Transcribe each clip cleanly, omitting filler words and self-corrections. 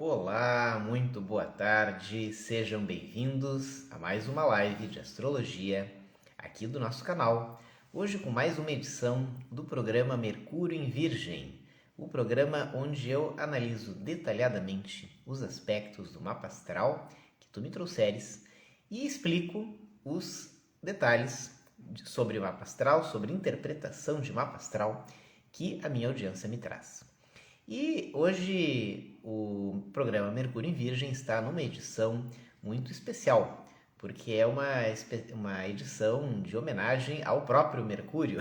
Olá, muito boa tarde, sejam bem-vindos a mais uma live de astrologia aqui do nosso canal. Hoje com mais uma edição do programa Mercúrio em Virgem, o programa onde eu analiso detalhadamente os aspectos do mapa astral que tu me trouxeres e explico os detalhes sobre o mapa astral, sobre interpretação de mapa astral que a minha audiência me traz. E hoje o programa Mercúrio em Virgem está numa edição muito especial, porque é uma edição de homenagem ao próprio Mercúrio.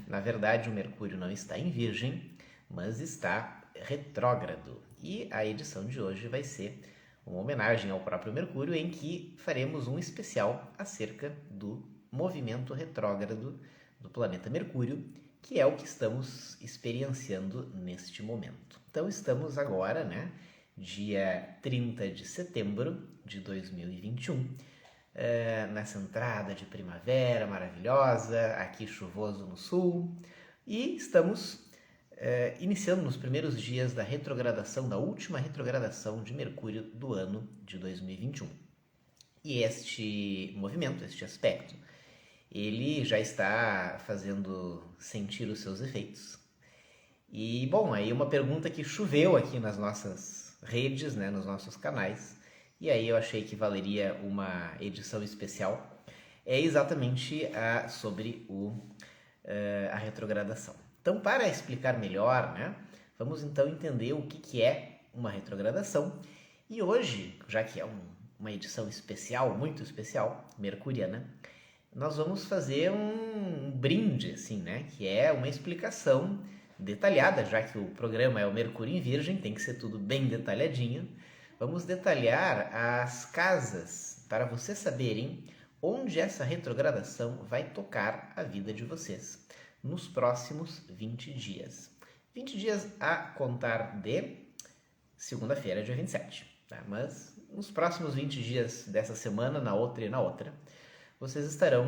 Na verdade, o Mercúrio não está em Virgem, mas está retrógrado. E a edição de hoje vai ser uma homenagem ao próprio Mercúrio, em que faremos um especial acerca do movimento retrógrado do planeta Mercúrio, que é o que estamos experienciando neste momento. Então estamos agora, dia 30 de setembro de 2021, nessa entrada de primavera maravilhosa, aqui chuvoso no sul, e estamos iniciando nos primeiros dias da retrogradação, da última retrogradação de Mercúrio do ano de 2021. E este movimento, este aspecto, ele já está fazendo sentir os seus efeitos. E, bom, aí uma pergunta que choveu aqui nas nossas redes, nos nossos canais, e aí eu achei que valeria uma edição especial, é exatamente sobre a retrogradação. Então, para explicar melhor, vamos então entender o que é uma retrogradação. E hoje, já que é uma edição especial, muito especial, mercuriana, nós vamos fazer um brinde, assim, que é uma explicação detalhada, já que o programa é o Mercúrio em Virgem, tem que ser tudo bem detalhadinho. Vamos detalhar as casas para vocês saberem onde essa retrogradação vai tocar a vida de vocês nos próximos 20 dias. 20 dias a contar de segunda-feira, dia 27, tá? Mas nos próximos 20 dias dessa semana, na outra e na outra, vocês estarão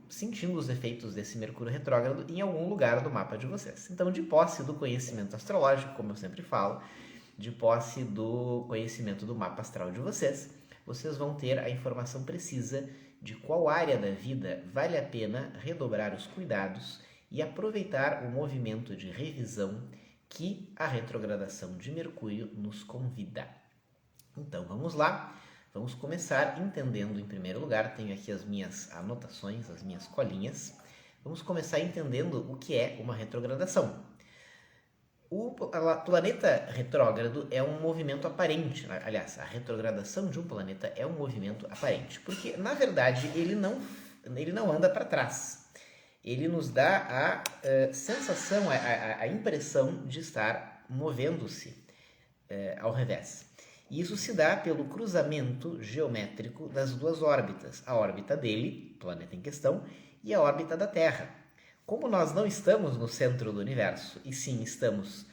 sentindo os efeitos desse Mercúrio retrógrado em algum lugar do mapa de vocês. Então, de posse do conhecimento astrológico, como eu sempre falo, de posse do conhecimento do mapa astral de vocês, vocês vão ter a informação precisa de qual área da vida vale a pena redobrar os cuidados e aproveitar o movimento de revisão que a retrogradação de Mercúrio nos convida. Então, vamos lá. Vamos começar entendendo, em primeiro lugar, tenho aqui as minhas anotações, as minhas colinhas. Vamos começar entendendo o que é uma retrogradação. O planeta retrógrado é um movimento aparente. Aliás, a retrogradação de um planeta é um movimento aparente, porque, na verdade, ele não anda para trás. Ele nos dá a sensação, a impressão de estar movendo-se ao revés. E isso se dá pelo cruzamento geométrico das duas órbitas, a órbita dele, planeta em questão, e a órbita da Terra. Como nós não estamos no centro do universo, e sim estamos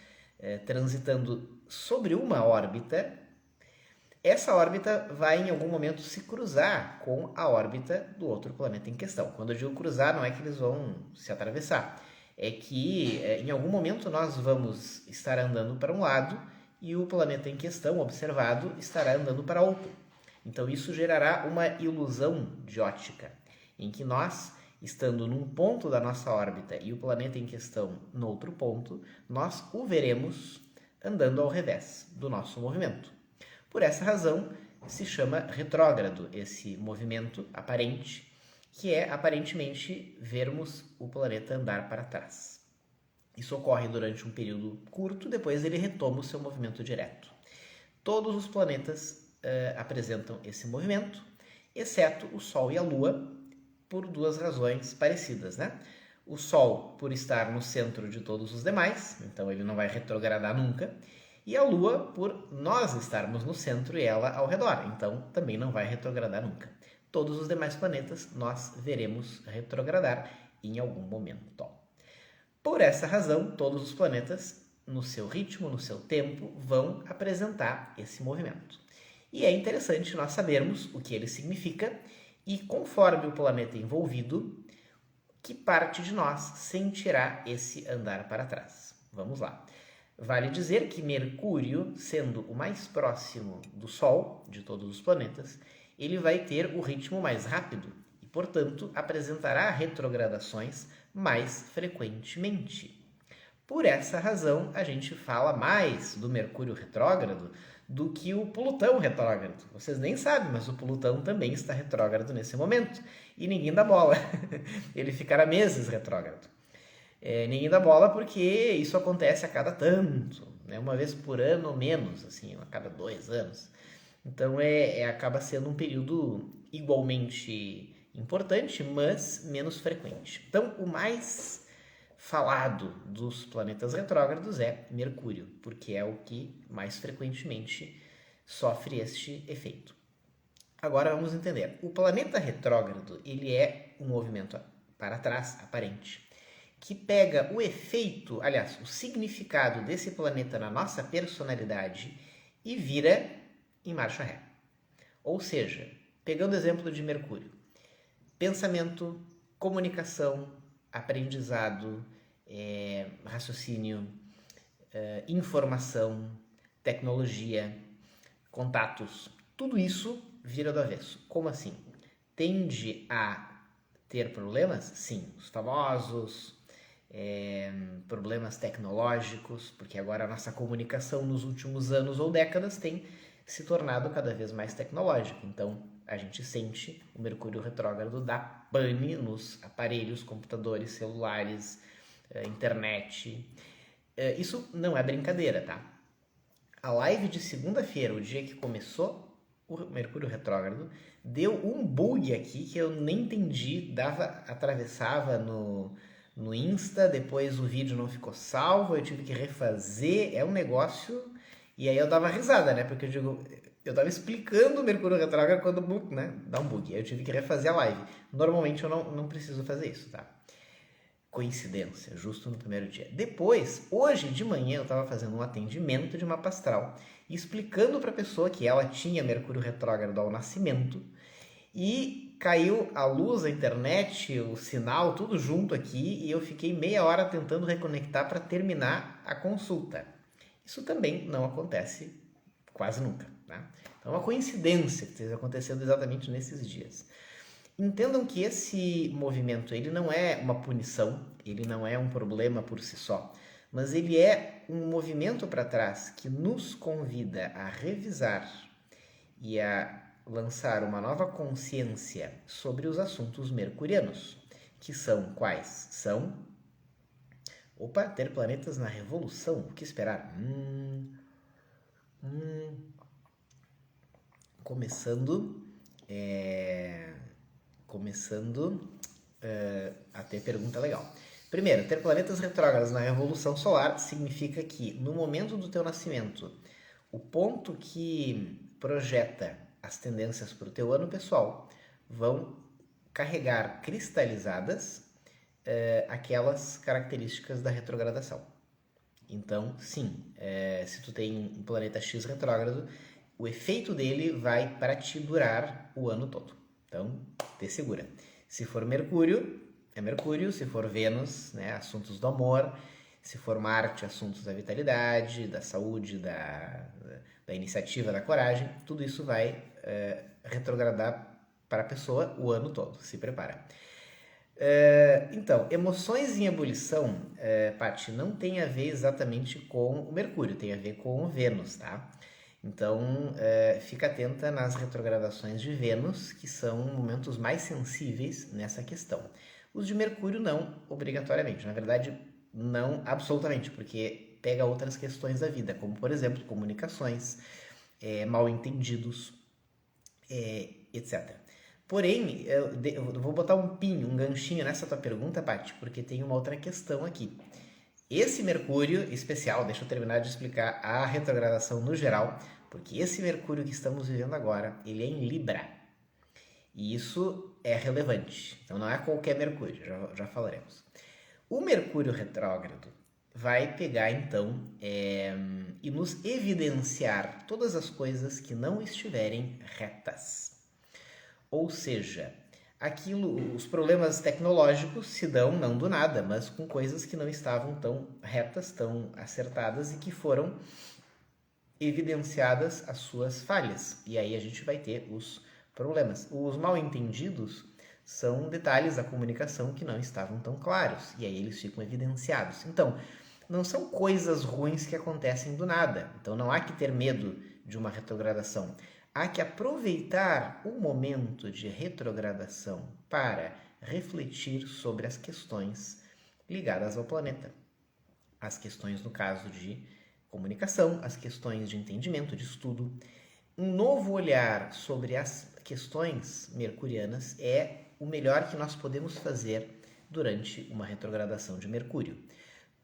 transitando sobre uma órbita, essa órbita vai em algum momento se cruzar com a órbita do outro planeta em questão. Quando eu digo cruzar, não é que eles vão se atravessar, é que em algum momento nós vamos estar andando para um lado e o planeta em questão, observado, estará andando para outro. Então isso gerará uma ilusão de ótica, em que nós, estando num ponto da nossa órbita e o planeta em questão no outro ponto, nós o veremos andando ao revés do nosso movimento. Por essa razão, se chama retrógrado esse movimento aparente, que é aparentemente vermos o planeta andar para trás. Isso ocorre durante um período curto, depois ele retoma o seu movimento direto. Todos os planetas apresentam esse movimento, exceto o Sol e a Lua, por duas razões parecidas, O Sol, por estar no centro de todos os demais, então ele não vai retrogradar nunca, e a Lua, por nós estarmos no centro e ela ao redor, então também não vai retrogradar nunca. Todos os demais planetas nós veremos retrogradar em algum momento. Por essa razão, todos os planetas, no seu ritmo, no seu tempo, vão apresentar esse movimento. E é interessante nós sabermos o que ele significa e, conforme o planeta envolvido, que parte de nós sentirá esse andar para trás. Vamos lá. Vale dizer que Mercúrio, sendo o mais próximo do Sol, de todos os planetas, ele vai ter o ritmo mais rápido e, portanto, apresentará retrogradações mais frequentemente. Por essa razão, a gente fala mais do Mercúrio retrógrado do que o Plutão retrógrado. Vocês nem sabem, mas o Plutão também está retrógrado nesse momento e ninguém dá bola. Ele ficará meses retrógrado. Ninguém dá bola porque isso acontece a cada tanto, né? Uma vez por ano ou menos, assim, a cada 2 anos. Então acaba sendo um período igualmente importante, mas menos frequente. Então, o mais falado dos planetas retrógrados é Mercúrio, porque é o que mais frequentemente sofre este efeito. Agora vamos entender. O planeta retrógrado, ele é um movimento para trás aparente, que pega o efeito, aliás, o significado desse planeta na nossa personalidade e vira em marcha ré. Ou seja, pegando o exemplo de Mercúrio, pensamento, comunicação, aprendizado, raciocínio, informação, tecnologia, contatos, tudo isso vira do avesso. Como assim? Tende a ter problemas? Sim, os famosos problemas tecnológicos, porque agora a nossa comunicação nos últimos anos ou décadas tem se tornado cada vez mais tecnológica. Então, a gente sente o Mercúrio retrógrado dar pane nos aparelhos, computadores, celulares, internet. Isso não é brincadeira, tá? A live de segunda-feira, o dia que começou o Mercúrio retrógrado, deu um bug aqui que eu nem entendi, atravessava no Insta, depois o vídeo não ficou salvo, eu tive que refazer, é um negócio, e aí eu dava risada, né, porque eu tava explicando o Mercúrio retrógrado quando, né, dá um bug, aí eu tive que refazer a live. Normalmente eu não preciso fazer isso, tá? Coincidência, justo no primeiro dia. Depois, hoje de manhã, eu estava fazendo um atendimento de mapa astral, explicando para a pessoa que ela tinha Mercúrio retrógrado ao nascimento, e caiu a luz, a internet, o sinal, tudo junto aqui, e eu fiquei meia hora tentando reconectar para terminar a consulta. Isso também não acontece quase nunca, né? Então é uma coincidência que esteja acontecendo exatamente nesses dias. Entendam que esse movimento, ele não é uma punição, ele não é um problema por si só, mas ele é um movimento para trás que nos convida a revisar e a lançar uma nova consciência sobre os assuntos mercurianos, que são quais? São, ter planetas na revolução, o que esperar? Começando a ter pergunta legal. Primeiro, ter planetas retrógrados na revolução solar significa que no momento do teu nascimento, o ponto que projeta as tendências para o teu ano pessoal vão carregar cristalizadas aquelas características da retrogradação. Então, sim, se tu tem um planeta X retrógrado, o efeito dele vai para te durar o ano todo. Então, te segura. Se for Mercúrio, é Mercúrio. Se for Vênus, né, assuntos do amor. Se for Marte, assuntos da vitalidade, da saúde, da iniciativa, da coragem. Tudo isso vai retrogradar para a pessoa o ano todo. Se prepara. Então, emoções em ebulição, Paty, não tem a ver exatamente com o Mercúrio, tem a ver com o Vênus, tá? Então, fica atenta nas retrogradações de Vênus, que são momentos mais sensíveis nessa questão. Os de Mercúrio não, obrigatoriamente. Na verdade, não absolutamente, porque pega outras questões da vida, como, por exemplo, comunicações, mal-entendidos, etc. Porém, eu vou botar um ganchinho nessa tua pergunta, Paty, porque tem uma outra questão aqui. Esse Mercúrio especial, deixa eu terminar de explicar a retrogradação no geral, porque esse Mercúrio que estamos vivendo agora, ele é em Libra. E isso é relevante. Então não é qualquer Mercúrio, já falaremos. O Mercúrio retrógrado vai pegar então e nos evidenciar todas as coisas que não estiverem retas. Ou seja, os problemas tecnológicos se dão não do nada, mas com coisas que não estavam tão retas, tão acertadas e que foram evidenciadas as suas falhas. E aí a gente vai ter os problemas. Os mal-entendidos são detalhes da comunicação que não estavam tão claros, e aí eles ficam evidenciados. Então, não são coisas ruins que acontecem do nada. Então não há que ter medo de uma retrogradação. Há que aproveitar o momento de retrogradação para refletir sobre as questões ligadas ao planeta. As questões, no caso, de comunicação, as questões de entendimento, de estudo. Um novo olhar sobre as questões mercurianas é o melhor que nós podemos fazer durante uma retrogradação de Mercúrio.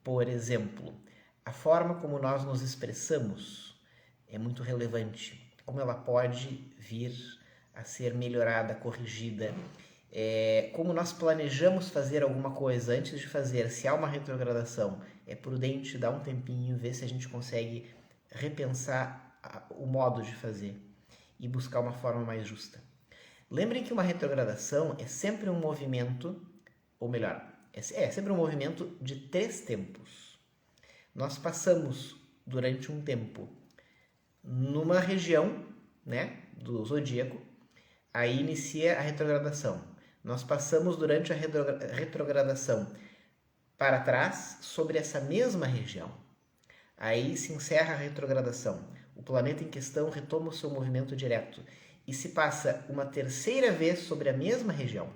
Por exemplo, a forma como nós nos expressamos é muito relevante. Como ela pode vir a ser melhorada, corrigida. Como nós planejamos fazer alguma coisa antes de fazer, se há uma retrogradação, é prudente dar um tempinho, ver se a gente consegue repensar o modo de fazer e buscar uma forma mais justa. Lembrem que uma retrogradação é sempre um movimento, ou melhor, é sempre um movimento de 3 tempos. Nós passamos durante um tempo numa região, né, do zodíaco, aí inicia a retrogradação. Nós passamos durante a retrogradação para trás sobre essa mesma região. Aí se encerra a retrogradação. O planeta em questão retoma o seu movimento direto e se passa uma terceira vez sobre a mesma região.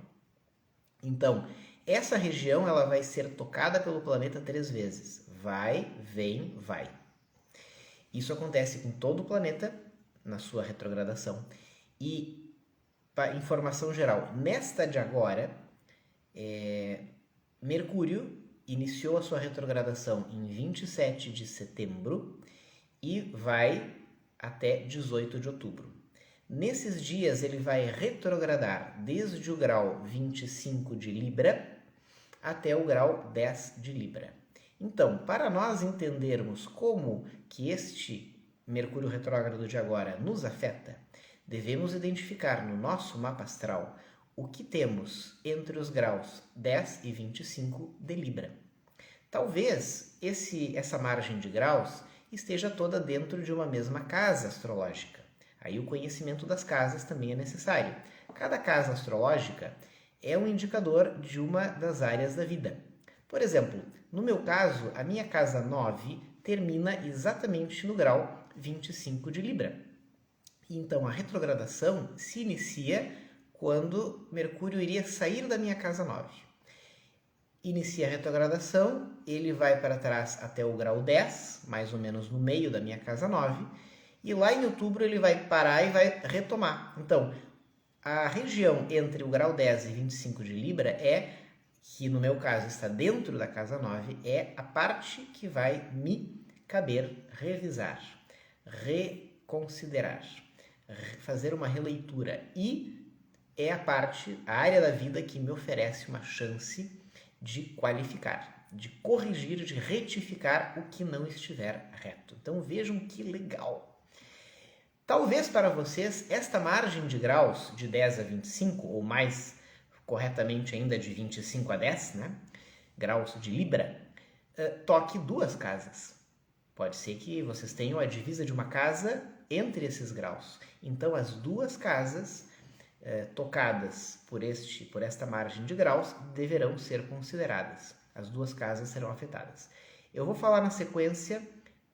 Então, essa região ela vai ser tocada pelo planeta 3 vezes. Vai, vem, vai. Isso acontece com todo o planeta na sua retrogradação. E, para informação geral, nesta de agora, Mercúrio iniciou a sua retrogradação em 27 de setembro e vai até 18 de outubro. Nesses dias ele vai retrogradar desde o grau 25 de Libra até o grau 10 de Libra. Então, para nós entendermos como que este Mercúrio retrógrado de agora nos afeta, devemos identificar no nosso mapa astral o que temos entre os graus 10 e 25 de Libra. Talvez essa margem de graus esteja toda dentro de uma mesma casa astrológica. Aí o conhecimento das casas também é necessário. Cada casa astrológica é um indicador de uma das áreas da vida. Por exemplo, no meu caso, a minha casa 9 termina exatamente no grau 25 de Libra. Então, a retrogradação se inicia quando Mercúrio iria sair da minha casa 9. Inicia a retrogradação, ele vai para trás até o grau 10, mais ou menos no meio da minha casa 9, e lá em outubro ele vai parar e vai retomar. Então, a região entre o grau 10 e 25 de Libra que no meu caso está dentro da casa 9, é a parte que vai me caber revisar, reconsiderar, fazer uma releitura. E é a área da vida que me oferece uma chance de qualificar, de corrigir, de retificar o que não estiver reto. Então vejam que legal. Talvez para vocês esta margem de graus de 10 a 25, ou mais corretamente ainda de 25 a 10, né, graus de Libra, toque 2 casas. Pode ser que vocês tenham a divisa de uma casa entre esses graus. Então as 2 casas tocadas por esta margem de graus deverão ser consideradas. As 2 casas serão afetadas. Eu vou falar na sequência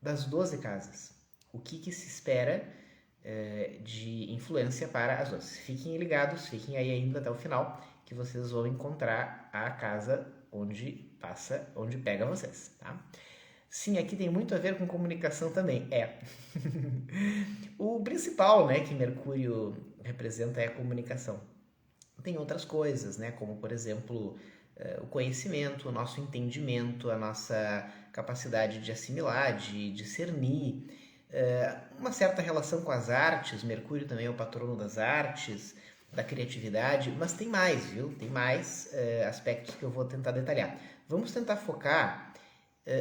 das 12 casas. O que se espera de influência para as 12. Fiquem ligados, fiquem aí ainda até o final, que vocês vão encontrar a casa onde pega vocês, tá? Sim, aqui tem muito a ver com comunicação também. O principal, né, que Mercúrio representa é a comunicação. Tem outras coisas, né, como, por exemplo, o conhecimento, o nosso entendimento, a nossa capacidade de assimilar, de discernir, uma certa relação com as artes. Mercúrio também é o patrono das artes, da criatividade, mas tem mais, viu? Tem mais aspectos que eu vou tentar detalhar. Vamos tentar focar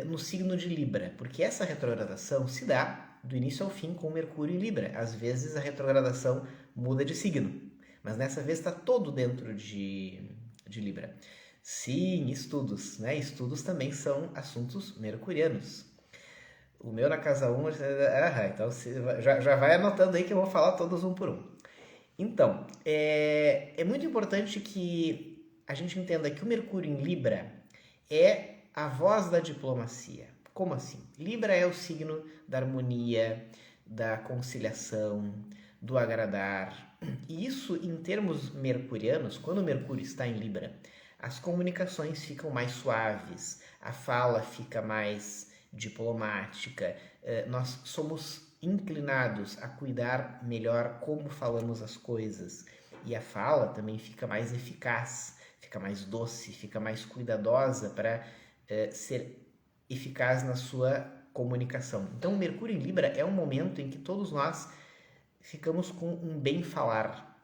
no signo de Libra, porque essa retrogradação se dá do início ao fim com Mercúrio em Libra. Às vezes a retrogradação muda de signo, mas nessa vez está todo dentro de Libra. Sim, estudos, né? Estudos também são assuntos mercurianos. O meu na casa 1, então já vai anotando aí que eu vou falar todos um por um. Então, é muito importante que a gente entenda que o Mercúrio em Libra é a voz da diplomacia. Como assim? Libra é o signo da harmonia, da conciliação, do agradar. E isso, em termos mercurianos, quando o Mercúrio está em Libra, as comunicações ficam mais suaves, a fala fica mais diplomática, nós somos inclinados a cuidar melhor como falamos as coisas. E a fala também fica mais eficaz, fica mais doce, fica mais cuidadosa para ser eficaz na sua comunicação. Então, o Mercúrio em Libra é um momento em que todos nós ficamos com um bem falar,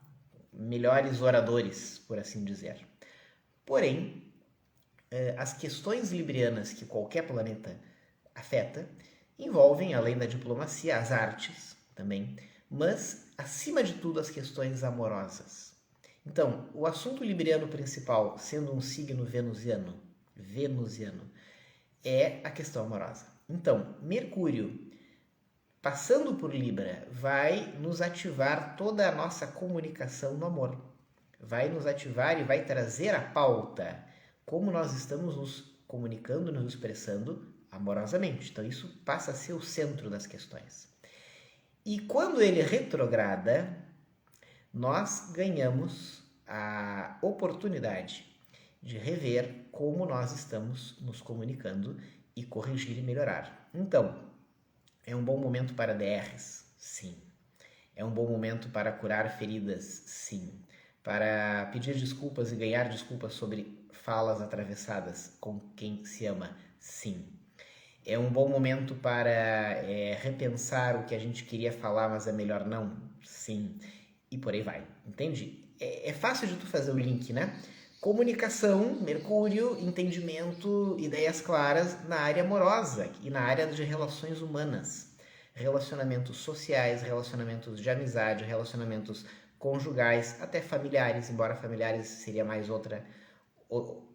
melhores oradores, por assim dizer. Porém, as questões librianas que qualquer planeta afeta envolvem, além da diplomacia, as artes também, mas, acima de tudo, as questões amorosas. Então, o assunto libriano principal, sendo um signo venusiano, é a questão amorosa. Então, Mercúrio, passando por Libra, vai nos ativar toda a nossa comunicação no amor. Vai nos ativar e vai trazer à pauta como nós estamos nos comunicando, nos expressando amorosamente. Então, isso passa a ser o centro das questões. E quando ele retrograda, nós ganhamos a oportunidade de rever como nós estamos nos comunicando e corrigir e melhorar. Então, é um bom momento para DRs? Sim. É um bom momento para curar feridas? Sim. Para pedir desculpas e ganhar desculpas sobre falas atravessadas com quem se ama? Sim. É um bom momento para repensar o que a gente queria falar, mas é melhor não? Sim. E por aí vai. Entende? É fácil de tu fazer o link, né? Comunicação, Mercúrio, entendimento, ideias claras na área amorosa e na área de relações humanas. Relacionamentos sociais, relacionamentos de amizade, relacionamentos conjugais, até familiares, embora familiares seria mais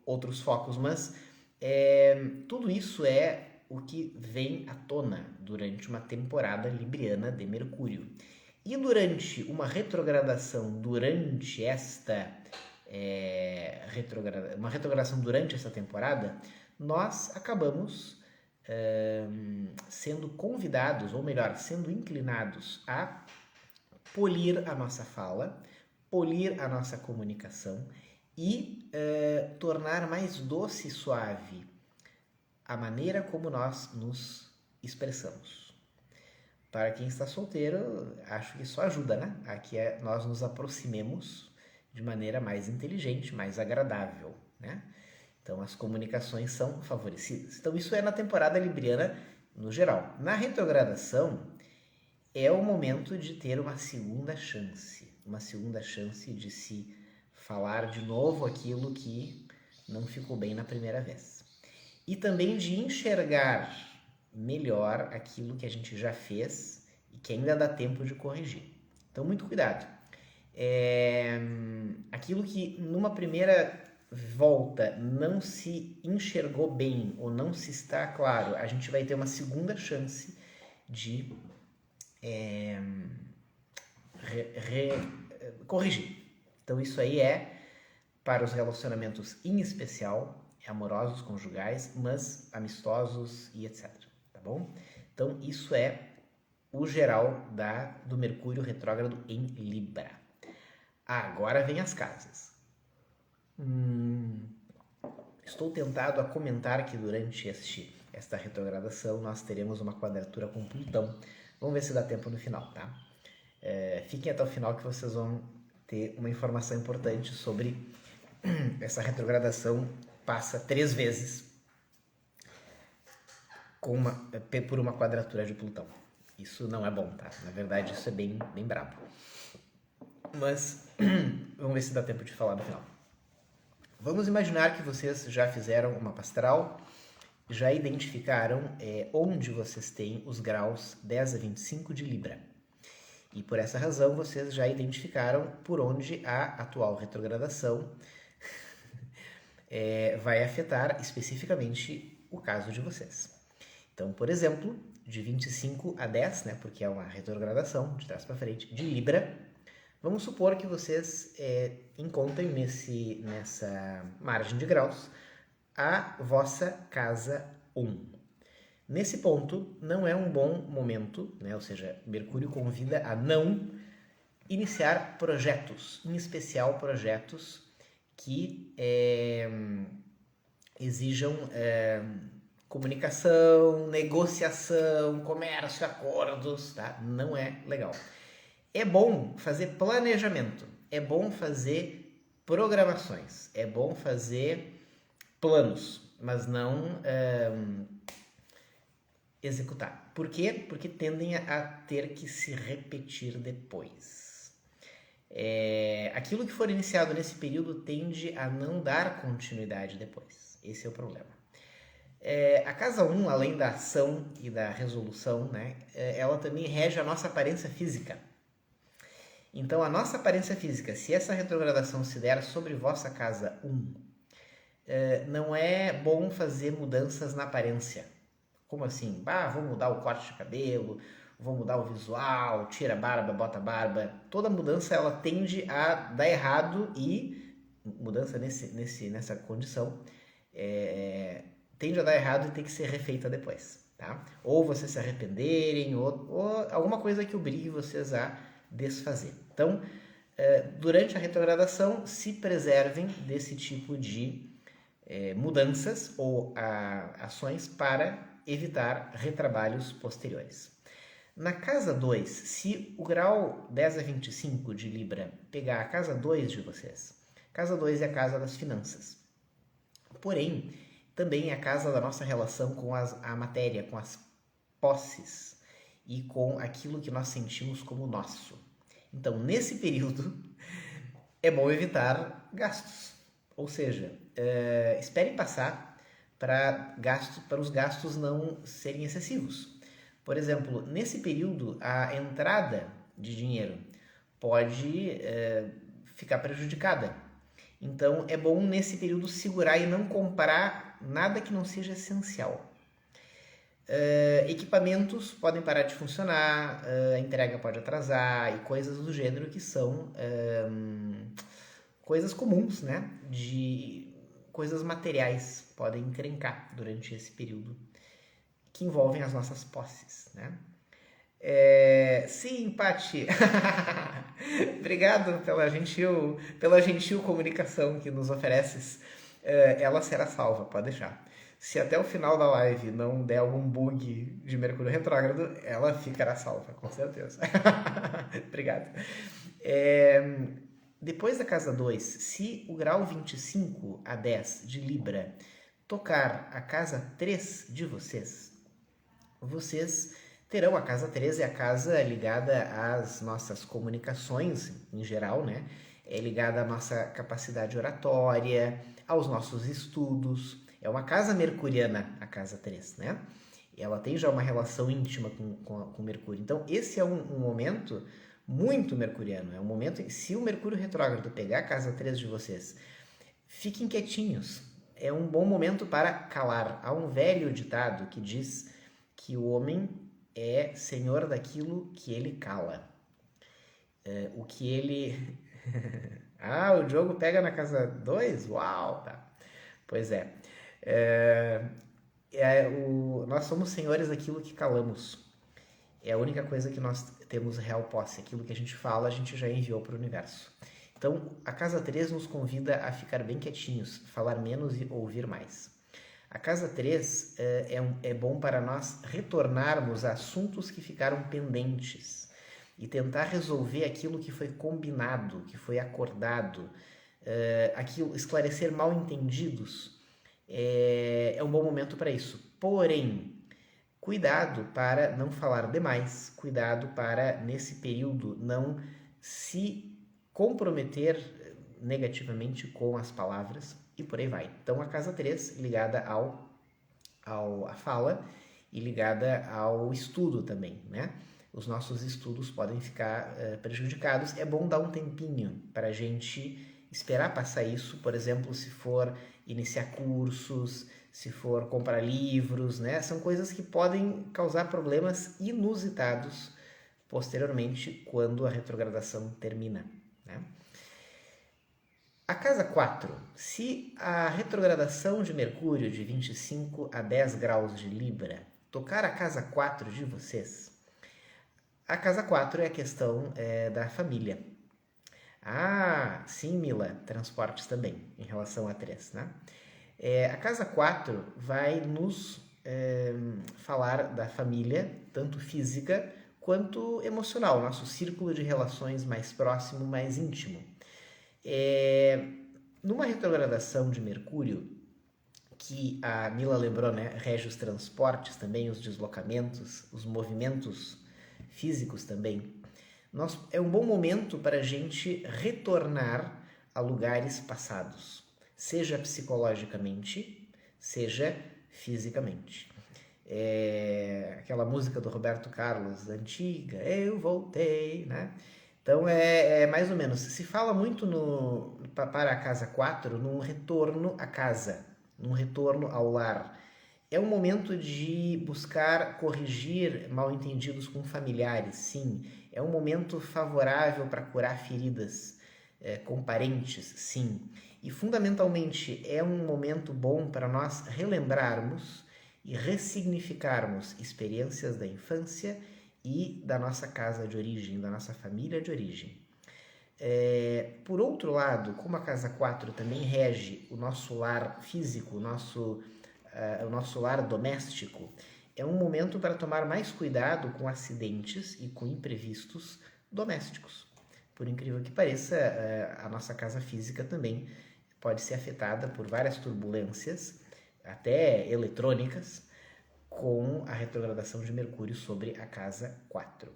outros focos, mas tudo isso é o que vem à tona durante uma temporada libriana de Mercúrio. E durante uma retrogradação, durante esta durante essa temporada, nós acabamos sendo convidados, ou melhor, sendo inclinados a polir a nossa fala, polir a nossa comunicação e tornar mais doce e suave a maneira como nós nos expressamos. Para quem está solteiro, acho que isso ajuda, né? A que nós nos aproximemos de maneira mais inteligente, mais agradável, né? Então, as comunicações são favorecidas. Então, isso é na temporada libriana no geral. Na retrogradação, é o momento de ter uma segunda chance de se falar de novo aquilo que não ficou bem na primeira vez. E também de enxergar melhor aquilo que a gente já fez e que ainda dá tempo de corrigir. Então, muito cuidado. Aquilo que numa primeira volta não se enxergou bem ou não se está claro, a gente vai ter uma segunda chance de corrigir. Então, isso aí é para os relacionamentos em especial, amorosos, conjugais, mas amistosos e etc. Tá bom? Então, isso é o geral do Mercúrio retrógrado em Libra. Agora vem as casas. Estou tentado a comentar que durante esta retrogradação nós teremos uma quadratura com Plutão. Vamos ver se dá tempo no final, tá? Fiquem até o final que vocês vão ter uma informação importante sobre essa retrogradação. Passa 3 vezes por uma quadratura de Plutão. Isso não é bom, tá? Na verdade, isso é bem, bem brabo. Mas vamos ver se dá tempo de falar no final. Vamos imaginar que vocês já fizeram uma mapa astral, já identificaram onde vocês têm os graus 10 a 25 de Libra. E por essa razão vocês já identificaram por onde a atual retrogradação vai afetar especificamente o caso de vocês. Então, por exemplo, de 25 a 10, né, porque é uma retrogradação de trás para frente, de Libra, vamos supor que vocês encontrem nessa margem de graus a vossa casa 1. Nesse ponto, não é um bom momento, né, ou seja, Mercúrio convida a não iniciar projetos, em especial projetos que exijam comunicação, negociação, comércio, acordos, tá? Não é legal. É bom fazer planejamento, é bom fazer programações, é bom fazer planos, mas não executar. Por quê? Porque tendem a ter que se repetir depois. Aquilo que for iniciado nesse período tende a não dar continuidade depois. Esse é o problema. A casa 1, além da ação e da resolução, né, ela também rege a nossa aparência física. Então, a nossa aparência física, se essa retrogradação se der sobre vossa casa 1, não é bom fazer mudanças na aparência. Como assim? Vou mudar o corte de cabelo, vou mudar o visual, tira a barba, bota a barba. Toda mudança ela tende a dar errado e mudança nessa condição tende a dar errado e tem que ser refeita depois, tá? Ou vocês se arrependerem, ou alguma coisa que obrigue vocês a desfazer. Então, durante a retrogradação, se preservem desse tipo de mudanças ou ações para evitar retrabalhos posteriores. Na casa 2, se o grau 10 a 25 de Libra pegar a casa 2 de vocês, casa 2 é a casa das finanças. Porém, também é a casa da nossa relação com a matéria, com as posses e com aquilo que nós sentimos como nosso. Então, nesse período, é bom evitar gastos. Ou seja, esperem passar para os gastos não serem excessivos. Por exemplo, nesse período, a entrada de dinheiro pode ficar prejudicada. Então, é bom nesse período segurar e não comprar nada que não seja essencial. Equipamentos podem parar de funcionar, a entrega pode atrasar e coisas do gênero que são coisas comuns, né? De coisas materiais podem encrencar durante esse período que envolvem as nossas posses, né? Sim, Paty. Obrigado pela gentil comunicação que nos ofereces. Ela será salva, pode deixar. Se até o final da live não der algum bug de Mercúrio retrógrado, ela ficará salva, com certeza. Obrigado. Depois da casa 2, se o grau 25 a 10 de Libra tocar a casa 3 de vocês terão a casa 3, é a casa ligada às nossas comunicações em geral, né? É ligada à nossa capacidade oratória, aos nossos estudos. É uma casa mercuriana, a casa 3, né? Ela tem já uma relação íntima com Mercúrio. Então, esse é um momento muito mercuriano. É um momento em que, se o Mercúrio retrógrado pegar a casa 3 de vocês, fiquem quietinhos. É um bom momento para calar. Há um velho ditado que diz que o homem é senhor daquilo que ele cala. O que ele... o Diogo pega na casa 2? Uau! Tá. Pois é. Nós somos senhores daquilo que calamos. É a única coisa que nós temos real posse. Aquilo que a gente fala, a gente já enviou para o universo. Então, a casa 3 nos convida a ficar bem quietinhos, falar menos e ouvir mais. A casa 3 é bom para nós retornarmos a assuntos que ficaram pendentes e tentar resolver aquilo que foi combinado, que foi acordado, esclarecer mal entendidos. É um bom momento para isso. Porém, cuidado para não falar demais, cuidado para, nesse período, não se comprometer negativamente com as palavras e por aí vai. Então, a casa 3 ligada à fala e ligada ao estudo também, né? os nossos estudos podem ficar prejudicados. É bom dar um tempinho para a gente esperar passar isso, por exemplo, se for iniciar cursos, se for comprar livros, né? São coisas que podem causar problemas inusitados posteriormente quando a retrogradação termina, né? A casa 4, se a retrogradação de Mercúrio de 25 a 10 graus de Libra tocar a casa 4 de vocês, a casa 4 é a questão da família. Ah, sim, Mila, transportes também, em relação a 3, né? A casa 4 vai nos falar da família, tanto física quanto emocional, nosso círculo de relações mais próximo, mais íntimo. Numa retrogradação de Mercúrio, que a Mila lembrou, né, rege os transportes também, os deslocamentos, os movimentos físicos também, é um bom momento para a gente retornar a lugares passados, seja psicologicamente, seja fisicamente. Aquela música do Roberto Carlos, antiga, eu voltei, né? Então é mais ou menos, se fala muito para a casa 4, num retorno à casa, num retorno ao lar. É um momento de buscar corrigir mal-entendidos com familiares, sim. É um momento favorável para curar feridas com parentes, sim. E fundamentalmente é um momento bom para nós relembrarmos e ressignificarmos experiências da infância e da nossa casa de origem, da nossa família de origem. Por outro lado, como a casa 4 também rege o nosso lar físico, o nosso lar doméstico, é um momento para tomar mais cuidado com acidentes e com imprevistos domésticos. Por incrível que pareça, a nossa casa física também pode ser afetada por várias turbulências, até eletrônicas, com a retrogradação de Mercúrio sobre a casa 4.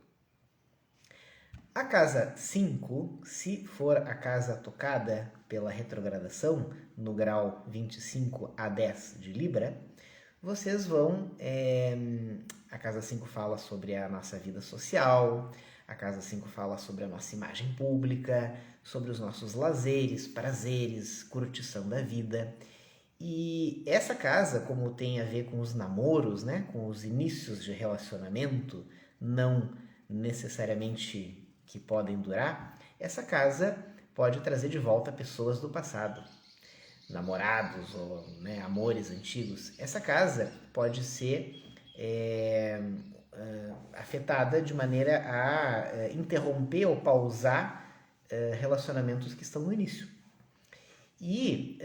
A casa 5, se for a casa tocada pela retrogradação, no grau 25 a 10 de Libra, vocês vão... a casa 5 fala sobre a nossa vida social, a casa 5 fala sobre a nossa imagem pública, sobre os nossos lazeres, prazeres, curtição da vida. E essa casa, como tem a ver com os namoros, né, com os inícios de relacionamento, não necessariamente que podem durar, essa casa pode trazer de volta pessoas do passado, namorados ou, né, amores antigos. Essa casa pode ser afetada de maneira a interromper ou pausar relacionamentos que estão no início. E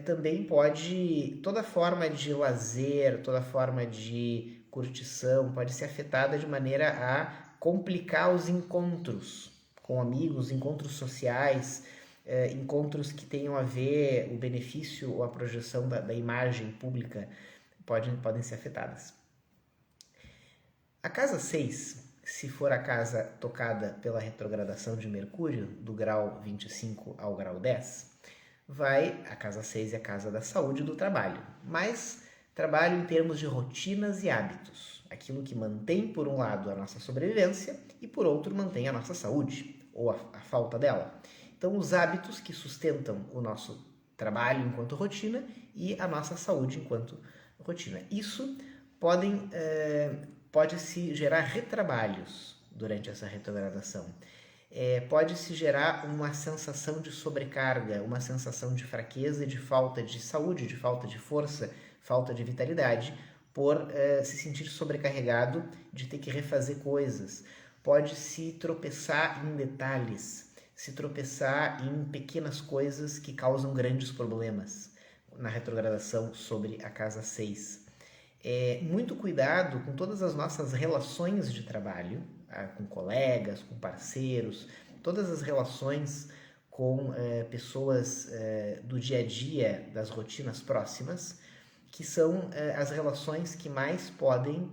também pode, toda forma de lazer, toda forma de curtição pode ser afetada de maneira a complicar os encontros com amigos, encontros sociais, encontros que tenham a ver, o benefício ou a projeção da imagem pública podem ser afetadas. A casa 6, se for a casa tocada pela retrogradação de Mercúrio, do grau 25 ao grau 10, a casa 6 é a casa da saúde e do trabalho, mas trabalho em termos de rotinas e hábitos, aquilo que mantém por um lado a nossa sobrevivência e por outro mantém a nossa saúde, ou a falta dela. Então os hábitos que sustentam o nosso trabalho enquanto rotina e a nossa saúde enquanto rotina. Isso pode-se gerar retrabalhos durante essa retrogradação. Pode-se gerar uma sensação de sobrecarga, uma sensação de fraqueza e de falta de saúde, de falta de força, falta de vitalidade, por se sentir sobrecarregado de ter que refazer coisas. Pode-se tropeçar em detalhes, se tropeçar em pequenas coisas que causam grandes problemas na retrogradação sobre a casa 6. Muito cuidado com todas as nossas relações de trabalho, com colegas, com parceiros, todas as relações com pessoas do dia a dia, das rotinas próximas, que são as relações que mais podem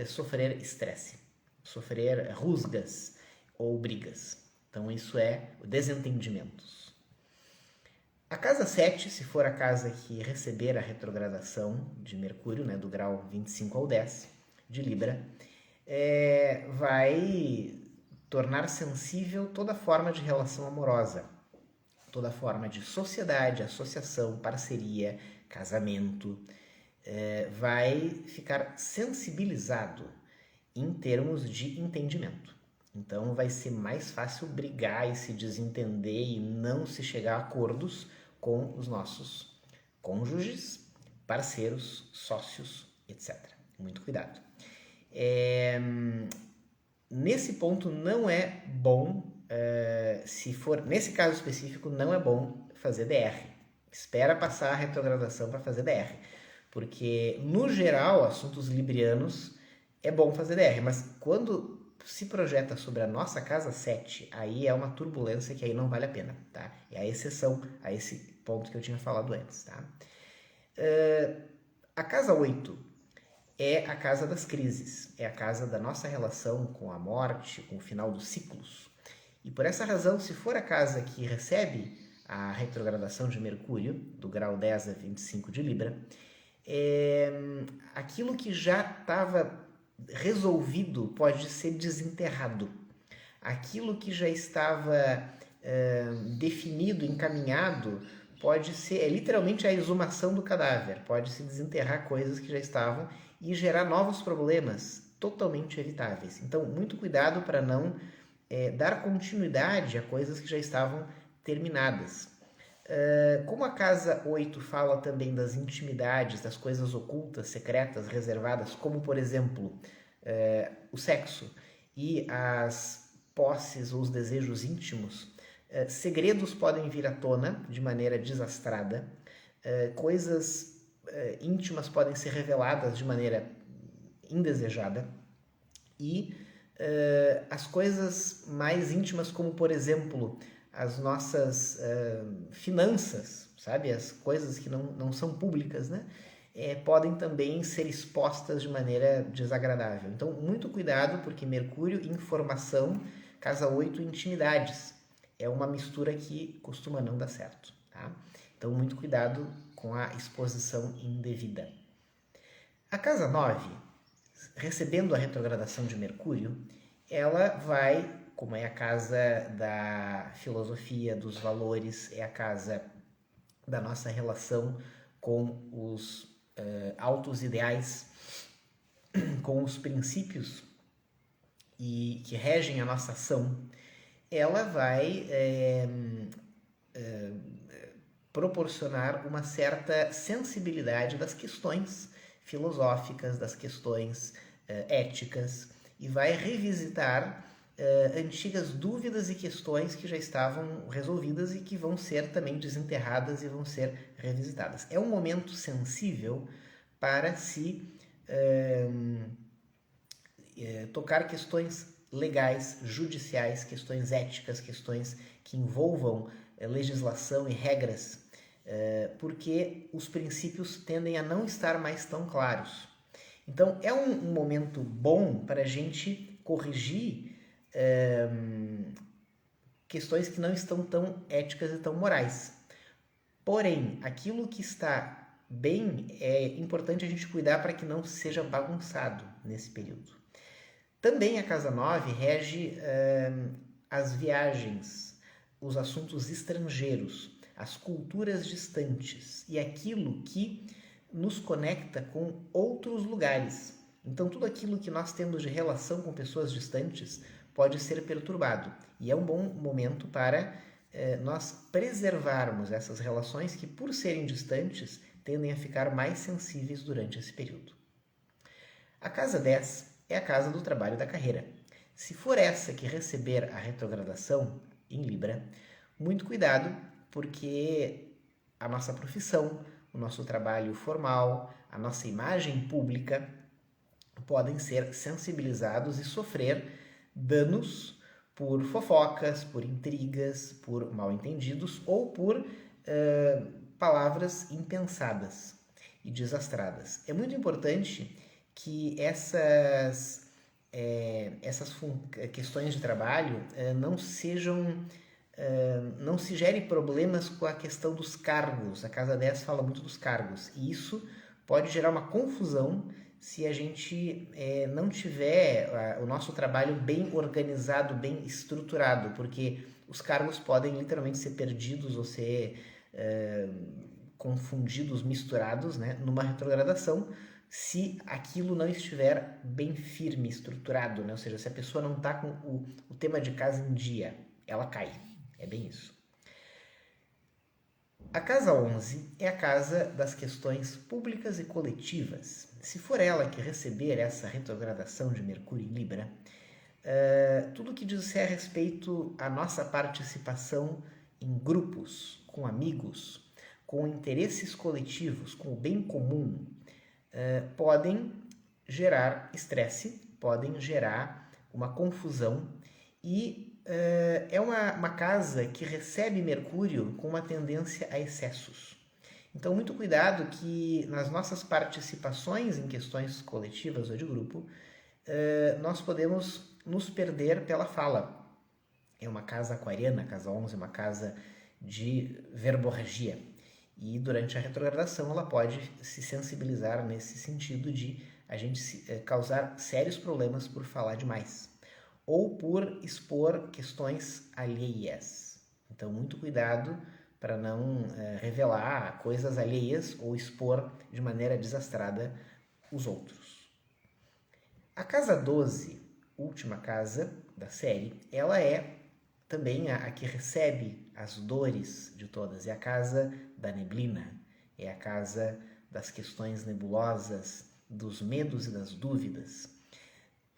sofrer estresse, sofrer rusgas ou brigas. Então isso é desentendimentos. A casa 7, se for a casa que receber a retrogradação de Mercúrio, né, do grau 25 ao 10 de Libra, vai tornar sensível toda forma de relação amorosa, toda forma de sociedade, associação, parceria, casamento, vai ficar sensibilizado em termos de entendimento. Então vai ser mais fácil brigar e se desentender e não se chegar a acordos com os nossos cônjuges, parceiros, sócios, etc. Muito cuidado. Nesse ponto não é bom, se for, nesse caso específico, não é bom fazer DR. Espera passar a retrogradação para fazer DR. Porque, no geral, assuntos librianos é bom fazer DR, mas quando se projeta sobre a nossa casa 7, aí é uma turbulência que aí não vale a pena, tá? É a exceção a esse ponto que eu tinha falado antes, tá? A casa 8 é a casa das crises, é a casa da nossa relação com a morte, com o final dos ciclos. E por essa razão, se for a casa que recebe a retrogradação de Mercúrio, do grau 10 a 25 de Libra, aquilo que já estava resolvido pode ser desenterrado. Aquilo que já estava definido, encaminhado, pode ser, literalmente a exumação do cadáver, pode se desenterrar coisas que já estavam e gerar novos problemas totalmente evitáveis. Então, muito cuidado para não dar continuidade a coisas que já estavam terminadas. Como a casa 8 fala também das intimidades, das coisas ocultas, secretas, reservadas, como, por exemplo, o sexo e as posses ou os desejos íntimos, segredos podem vir à tona de maneira desastrada, coisas íntimas podem ser reveladas de maneira indesejada e as coisas mais íntimas, como, por exemplo, as nossas finanças, sabe? As coisas que não são públicas, né? Podem também ser expostas de maneira desagradável. Então, muito cuidado, porque Mercúrio, informação, casa 8, intimidades. É uma mistura que costuma não dar certo, tá? Então, muito cuidado com a exposição indevida. A casa 9, recebendo a retrogradação de Mercúrio, ela vai, como é a casa da filosofia, dos valores, é a casa da nossa relação com os altos ideais, com os princípios que regem a nossa ação, ela vai proporcionar uma certa sensibilidade das questões filosóficas, das questões éticas, e vai revisitar antigas dúvidas e questões que já estavam resolvidas e que vão ser também desenterradas e vão ser revisitadas. É um momento sensível para se tocar questões legais, judiciais, questões éticas, questões que envolvam legislação e regras, porque os princípios tendem a não estar mais tão claros. Então, é um momento bom para a gente corrigir questões que não estão tão éticas e tão morais. Porém, aquilo que está bem, é importante a gente cuidar para que não seja bagunçado nesse período. Também a casa 9 rege as viagens, os assuntos estrangeiros, as culturas distantes e aquilo que nos conecta com outros lugares. Então, tudo aquilo que nós temos de relação com pessoas distantes pode ser perturbado. E é um bom momento para nós preservarmos essas relações que, por serem distantes, tendem a ficar mais sensíveis durante esse período. A casa 10 é a casa do trabalho e da carreira. Se for essa que receber a retrogradação em Libra, muito cuidado, porque a nossa profissão, o nosso trabalho formal, a nossa imagem pública podem ser sensibilizados e sofrer danos por fofocas, por intrigas, por mal-entendidos ou por palavras impensadas e desastradas. É muito importante que essas questões de trabalho não se gere problemas com a questão dos cargos. A casa 10 fala muito dos cargos e isso pode gerar uma confusão se a gente não tiver o nosso trabalho bem organizado, bem estruturado, porque os cargos podem literalmente ser perdidos ou ser confundidos, misturados, né, numa retrogradação, se aquilo não estiver bem firme, estruturado, né? Ou seja, se a pessoa não está com o tema de casa em dia, ela cai. É bem isso. A casa 11 é a casa das questões públicas e coletivas. Se for ela que receber essa retrogradação de Mercúrio em Libra, tudo que diz a respeito à nossa participação em grupos, com amigos, com interesses coletivos, com o bem comum, podem gerar estresse, podem gerar uma confusão e é uma casa que recebe Mercúrio com uma tendência a excessos. Então, muito cuidado que nas nossas participações em questões coletivas ou de grupo, nós podemos nos perder pela fala. É uma casa aquariana, a casa 11 é uma casa de verborragia. E durante a retrogradação ela pode se sensibilizar nesse sentido de a gente causar sérios problemas por falar demais ou por expor questões alheias. Então, muito cuidado para não revelar coisas alheias ou expor de maneira desastrada os outros. A casa 12, última casa da série, ela é também a que recebe as dores de todas. É a casa da neblina, é a casa das questões nebulosas, dos medos e das dúvidas,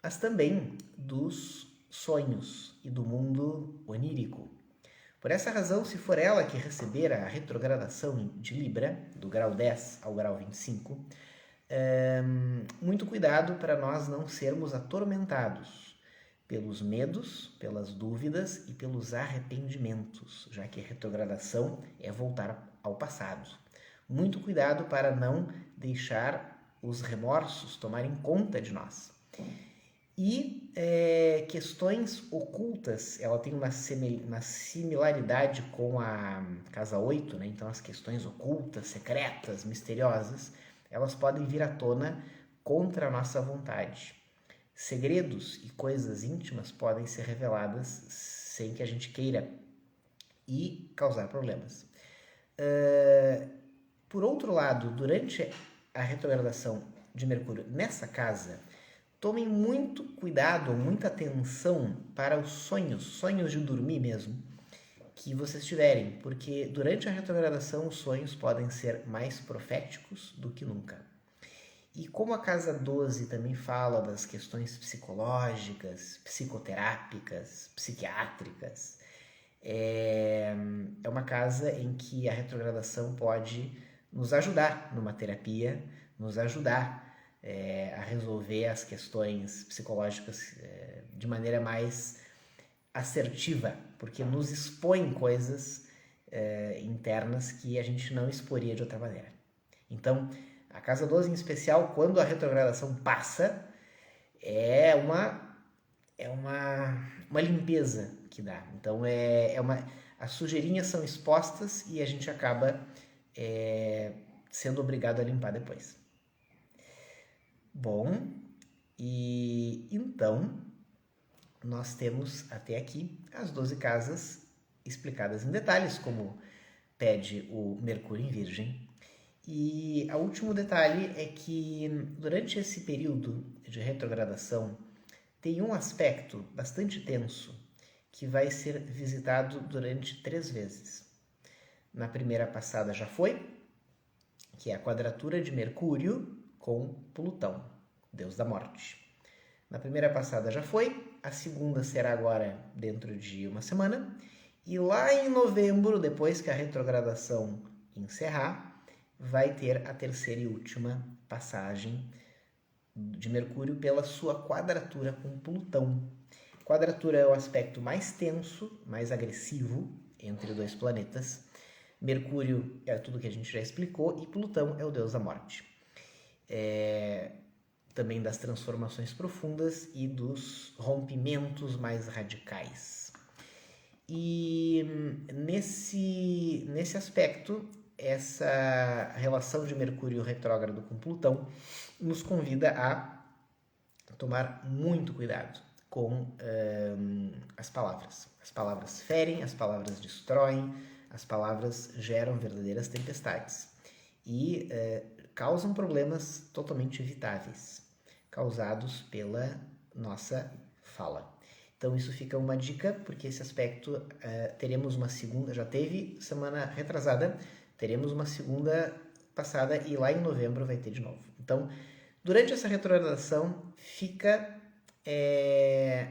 mas também dos sonhos e do mundo onírico. Por essa razão, se for ela que receber a retrogradação de Libra, do grau 10 ao grau 25, muito cuidado para nós não sermos atormentados pelos medos, pelas dúvidas e pelos arrependimentos, já que a retrogradação é voltar ao passado. Muito cuidado para não deixar os remorsos tomarem conta de nós. E questões ocultas, ela tem uma similaridade com a casa 8, né? Então as questões ocultas, secretas, misteriosas, elas podem vir à tona contra a nossa vontade. Segredos e coisas íntimas podem ser reveladas sem que a gente queira e causar problemas. Por outro lado, durante a retrogradação de Mercúrio nessa casa, tomem muito cuidado, muita atenção para os sonhos de dormir mesmo, que vocês tiverem, porque durante a retrogradação os sonhos podem ser mais proféticos do que nunca. E como a casa 12 também fala das questões psicológicas, psicoterápicas, psiquiátricas, é uma casa em que a retrogradação pode nos ajudar numa terapia, nos ajudar a resolver as questões psicológicas de maneira mais assertiva, porque nos expõe coisas internas que a gente não exporia de outra maneira. Então, a casa 12 em especial, quando a retrogradação passa, é uma limpeza que dá. Então, as sujeirinhas são expostas e a gente acaba sendo obrigado a limpar depois. Bom, e então nós temos até aqui as 12 casas explicadas em detalhes, como pede o Mercúrio em Virgem. E o último detalhe é que durante esse período de retrogradação tem um aspecto bastante tenso que vai ser visitado durante 3 vezes. Na primeira passada já foi, que é a quadratura de Mercúrio com Plutão, deus da morte. Na primeira passada já foi, a segunda será agora dentro de uma semana, e lá em novembro, depois que a retrogradação encerrar, vai ter a terceira e última passagem de Mercúrio pela sua quadratura com Plutão. Quadratura é o aspecto mais tenso, mais agressivo entre dois planetas. Mercúrio é tudo que a gente já explicou e Plutão é o deus da morte. Também das transformações profundas e dos rompimentos mais radicais. E nesse aspecto, essa relação de Mercúrio retrógrado com Plutão nos convida a tomar muito cuidado com as palavras. As palavras ferem, as palavras destroem, as palavras geram verdadeiras tempestades e causam problemas totalmente evitáveis, causados pela nossa fala. Então isso fica uma dica, porque esse aspecto teremos uma segunda, já teve semana retrasada, teremos uma segunda passada e lá em novembro vai ter de novo. Então, durante essa retrogradação, fica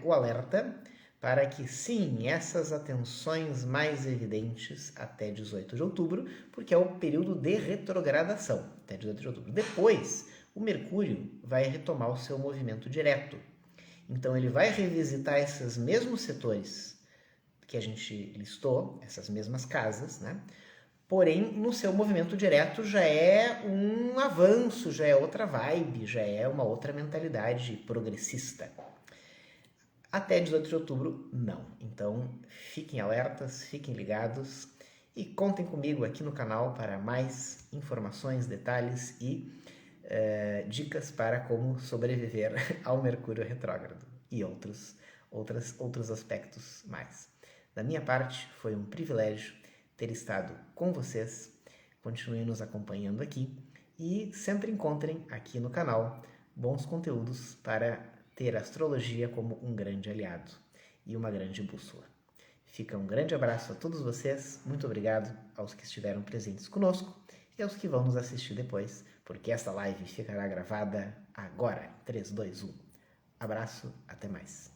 o alerta para que sim, essas atenções mais evidentes até 18 de outubro, porque é o período de retrogradação, até 18 de outubro. Depois, o Mercúrio vai retomar o seu movimento direto. Então ele vai revisitar esses mesmos setores que a gente listou, essas mesmas casas, né? Porém, no seu movimento direto já é um avanço, já é outra vibe, já é uma outra mentalidade progressista. Até 18 de outubro, não. Então, fiquem alertas, fiquem ligados e contem comigo aqui no canal para mais informações, detalhes e dicas para como sobreviver ao Mercúrio retrógrado e outros aspectos mais. Da minha parte, foi um privilégio ter estado com vocês. Continuem nos acompanhando aqui e sempre encontrem aqui no canal bons conteúdos para ter a astrologia como um grande aliado e uma grande bússola. Fica um grande abraço a todos vocês, muito obrigado aos que estiveram presentes conosco e aos que vão nos assistir depois, porque esta live ficará gravada agora. 3, 2, 1. Abraço, até mais.